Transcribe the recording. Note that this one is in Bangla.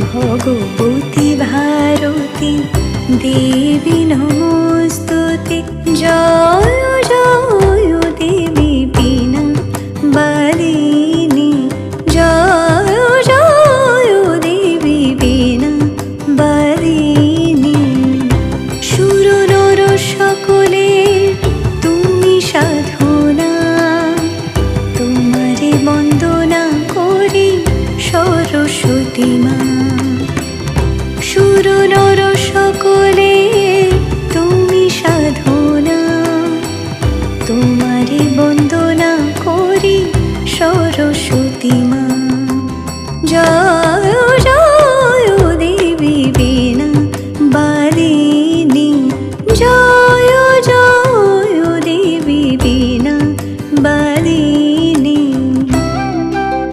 ভগবতী ভারতী দেবী নমস্তুতে। জয় জয় দেবী বীণা বালিনী, জয় জয় দেবী বীণা বালিনী। সুর নর সকলে তুমি সাধনা, তোমারে বন্দনা করি সরস্বতী মা। সুর নর সকলে তুমি সাধনা, তোমারে বন্দনা করি সরস্বতী মা।